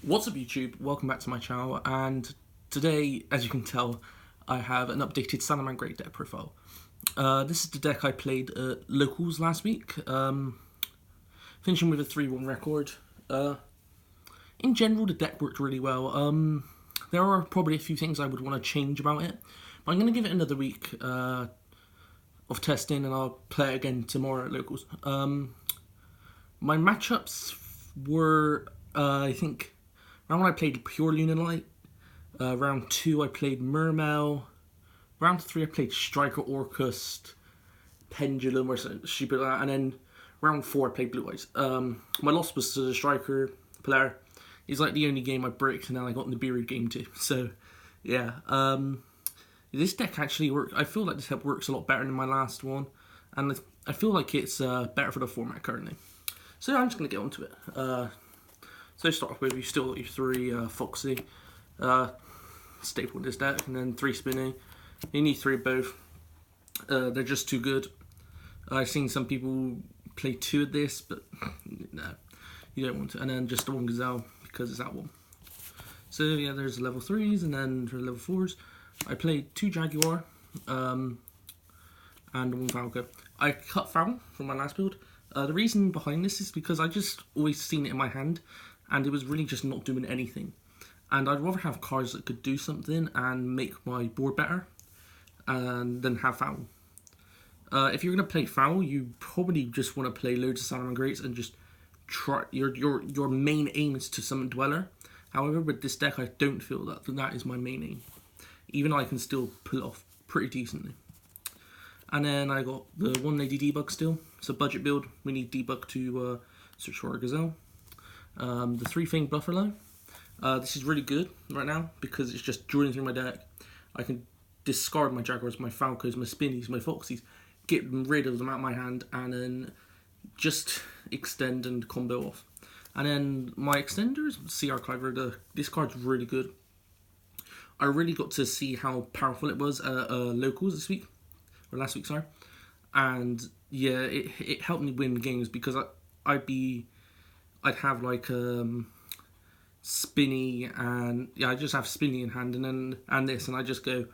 What's up YouTube, welcome back to my channel, and today, as you can tell, I have an updated SALAMANGREAT deck profile. This is the deck I played at Locals last week, finishing with a 3-1 record. In general, the deck worked really well. There are probably a few things I would want to change about it, but I'm going to give it another week of testing, and I'll play it again tomorrow at Locals. My matchups were, I think, round 1 I played Pure Lunalight, round 2 I played Mermail, round 3 I played Striker Orcust, Pendulum or something stupid like that, and then round 4 I played Blue Eyes. My loss was to the Striker player. He's like the only game I bricked, and then I got in the Nibiru game too. So, yeah. This deck actually works. I feel like this deck works a lot better than my last one, and I feel like it's better for the format currently. So I'm just going to get onto it. So start off with, you still got your 3 Foxy, staple in this deck, and then 3 Spinning. You need 3 of both. They're just too good. I've seen some people play 2 of this, but no, you don't want to. And then just the 1 Gazelle, because it's that one. So yeah, there's level 3s, and then for level 4s, I played 2 Jaguar, and 1 Falco. I cut Foul from my last build. The reason behind this is because I just always seen it in my hand, and it was really just not doing anything. And I'd rather have cards that could do something and make my board better, and then have Foul. If you're going to play Foul, you probably just want to play loads of SALAMANGREATs and just try. Your main aim is to summon Dweller. However, with this deck, I don't feel that is my main aim, even though I can still pull it off pretty decently. And then I got the 1 Lady Debug still. It's a budget build. We need Debug to search for a Gazelle. The 3-thing Buffalo. This is really good right now because it's just drawing through my deck. I can discard my Jaguars, my Falcos, my Spinnies, my Foxies, get rid of them out of my hand, and then just extend and combo off. And then my extenders, Sea Archiver, this card's really good. I really got to see how powerful it was at Locals this week. Or last week, sorry. And yeah, it helped me win games because I'd have like Spinny, and yeah, I just have Spinny in hand, and this, and I just go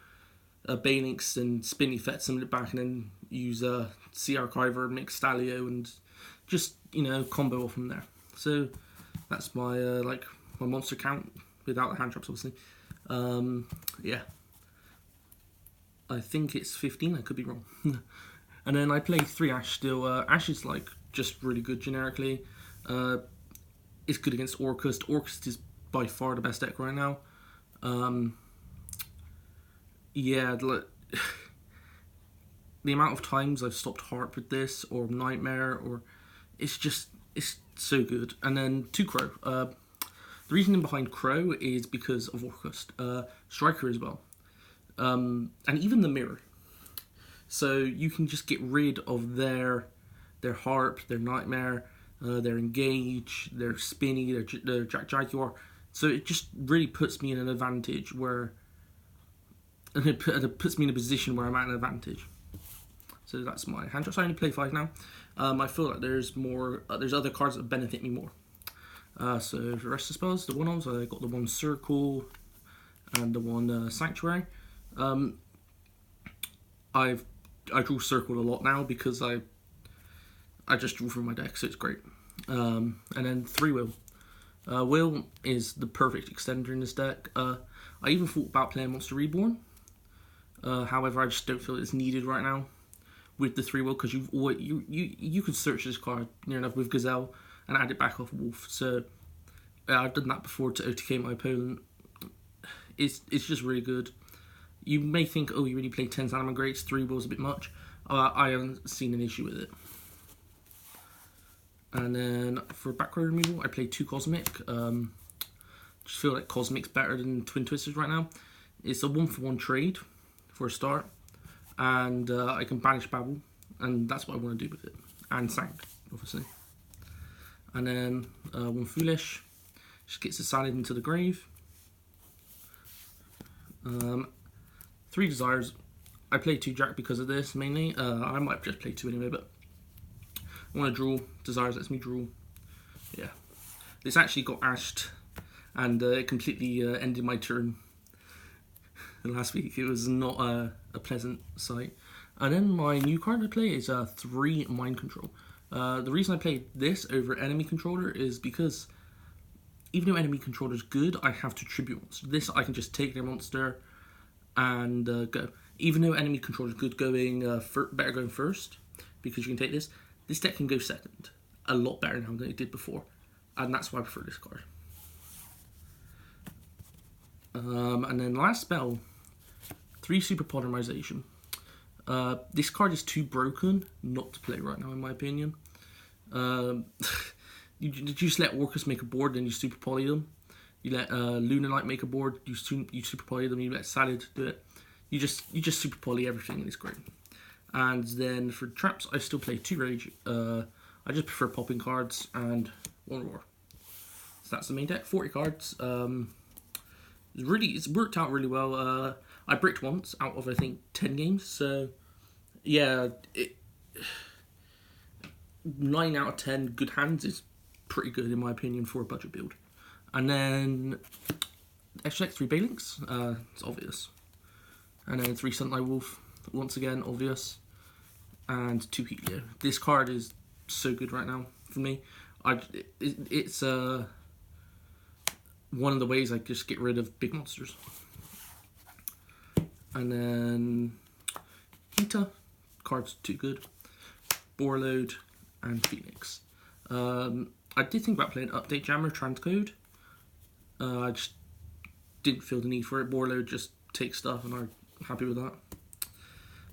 Banix and Spinny Fet, summon it back, and then use Sea Archiver, mix Stalio, and just, you know, combo off from there. So that's my like my monster count without the hand traps, obviously. Yeah. I think it's 15, I could be wrong. And then I play 3 Ash still. Ash is like just really good generically. It's good against Orcust. Orcust is by far the best deck right now. Yeah, the amount of times I've stopped Harp with this, or Nightmare, or it's so good. And then 2 Crow. The reasoning behind Crow is because of Orcust. Striker as well. And even the Mirror. So you can just get rid of their Harp, their Nightmare, their Engage, their Spinny, their Jaguar. So it just really puts me in an advantage where, and it puts me in a position where I'm at an advantage. So that's my hand drops. I only play 5 now. I feel like there's other cards that benefit me more. So for the rest of the spells, the 1-offs, I got the 1 Circle and the 1 Sanctuary. I draw Circle a lot now because I just draw from my deck, so it's great. And then 3 Will. Will is the perfect extender in this deck. I even thought about playing Monster Reborn. However, I just don't feel it's needed right now with the 3 Will, because you could search this card near enough with Gazelle and add it back off Wolf. So I've done that before to OTK my opponent. It's just really good. You may think, oh, you really play 10 SALAMANGREATs, 3 Wills a bit much. I haven't seen an issue with it. And then for background removal, I play 2 Cosmic. Just feel like Cosmic's better than Twin Twisters right now. It's a 1-for-1 trade for a start, and I can banish Babel, and that's what I want to do with it. And Sank, obviously. And then 1 Foolish, just gets decided into the grave. 3 Desires. I play 2 Jack because of this mainly. I might just play 2 anyway, but I want to draw. Desires lets me draw. Yeah. This actually got ashed and it completely ended my turn last week. It was not a pleasant sight. And then my new card I play is 3 Mind Control. The reason I played this over Enemy Controller is because even though Enemy Controller is good, I have to tribute monster. This I can just take their monster and go. Even though Enemy Controller is good, better going first, because you can take this. This deck can go second, a lot better now than it did before, and that's why I prefer this card. And then last spell, 3 Super Polymerization. This card is too broken not to play right now, in my opinion. You just let Orcus make a board, then you super poly them. You let Lunalight make a board, you super poly them. You let Salad do it. You just super poly everything, and it's great. And then for traps, I still play 2 Rage. I just prefer popping cards and 1 Roar. So that's the main deck. 40 cards. It's worked out really well. I bricked once out of I think 10 games. So yeah, 9 out of 10 good hands is pretty good in my opinion for a budget build. And then extra deck 3 Balinks, it's obvious. And then 3 Sunlight Wolf, once again obvious. And 2 Helio. This card is so good right now for me. It's one of the ways I just get rid of big monsters. And then Hita, cards too good. Borload and Phoenix. I did think about playing Update Jammer Transcode. I just didn't feel the need for it. Borload just takes stuff, and I'm happy with that.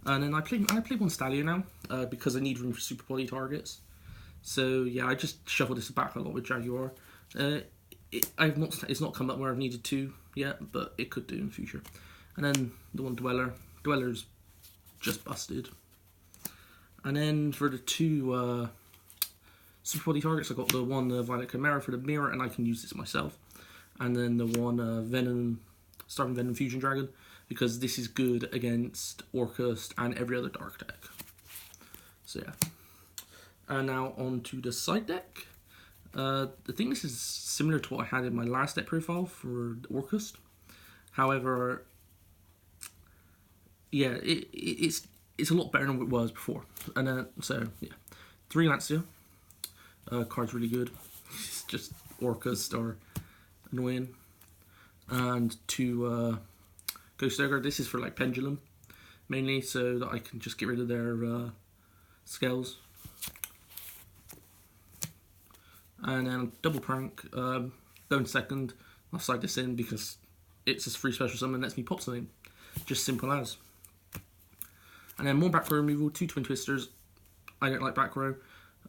And then I play 1 Stallion now because I need room for super poly targets. So yeah, I just shuffled this back a lot with Jaguar. It's not come up where I've needed to yet, but it could do in the future. And then the 1 Dweller. Dweller's just busted. And then for the 2 super poly targets, I got the 1 Violet Chimera for the mirror, and I can use this myself. And then the 1 Starving Venom Fusion Dragon, because this is good against Orcust and every other dark deck. So yeah. And now on to the side deck. I think this is similar to what I had in my last deck profile for Orcust. However, yeah, it's a lot better than it was before. And so yeah, 3 Lancia. Card's really good. It's just Orcust are annoying. And 2 Ghost Ogre. This is for like Pendulum mainly, so that I can just get rid of their scales. And then double prank, going second. I'll slide this in because it's a free special summon and lets me pop something. Just simple as. And then more back row removal, 2 Twin Twisters. I don't like back row.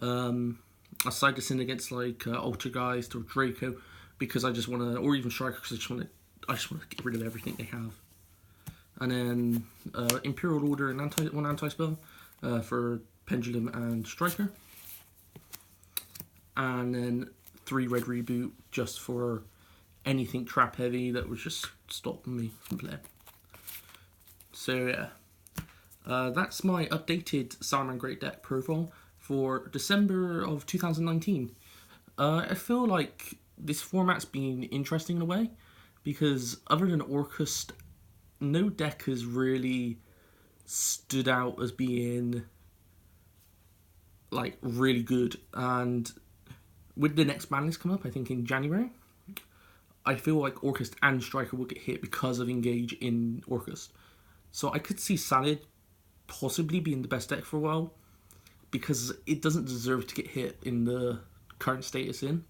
I'll slide this in against like Ultrageist or Draco because I just want to, or even Striker because I just want to get rid of everything they have. And then Imperial Order and 1 anti-spell for Pendulum and Striker. And then 3 Red Reboot just for anything trap heavy that was just stopping me from playing. So yeah, that's my updated Salamangreat deck profile for December of 2019. I feel like this format's been interesting in a way, because other than Orcust, no deck has really stood out as being like really good. And with the next ban list come up, I think in January, I feel like Orcust and Striker will get hit because of Engage in Orcust. So I could see Salad possibly being the best deck for a while, because it doesn't deserve to get hit in the current state it's in,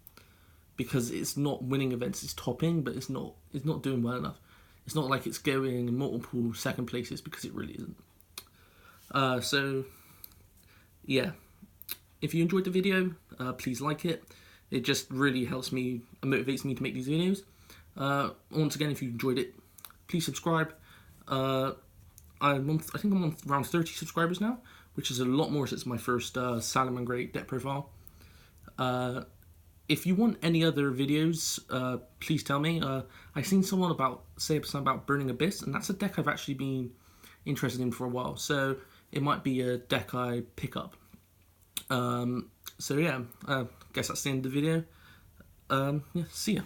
because it's not winning events, it's topping, but it's not doing well enough. It's not like it's going multiple second places, because it really isn't. So yeah, if you enjoyed the video, please like it. It just really helps me and motivates me to make these videos. Once again, if you enjoyed it, please subscribe. I think I'm on around 30 subscribers now, which is a lot more since my first Salamangreat deck profile. If you want any other videos, please tell me. I've seen someone say something about Burning Abyss, and that's a deck I've actually been interested in for a while, so it might be a deck I pick up. So yeah, guess that's the end of the video. Yeah, see ya.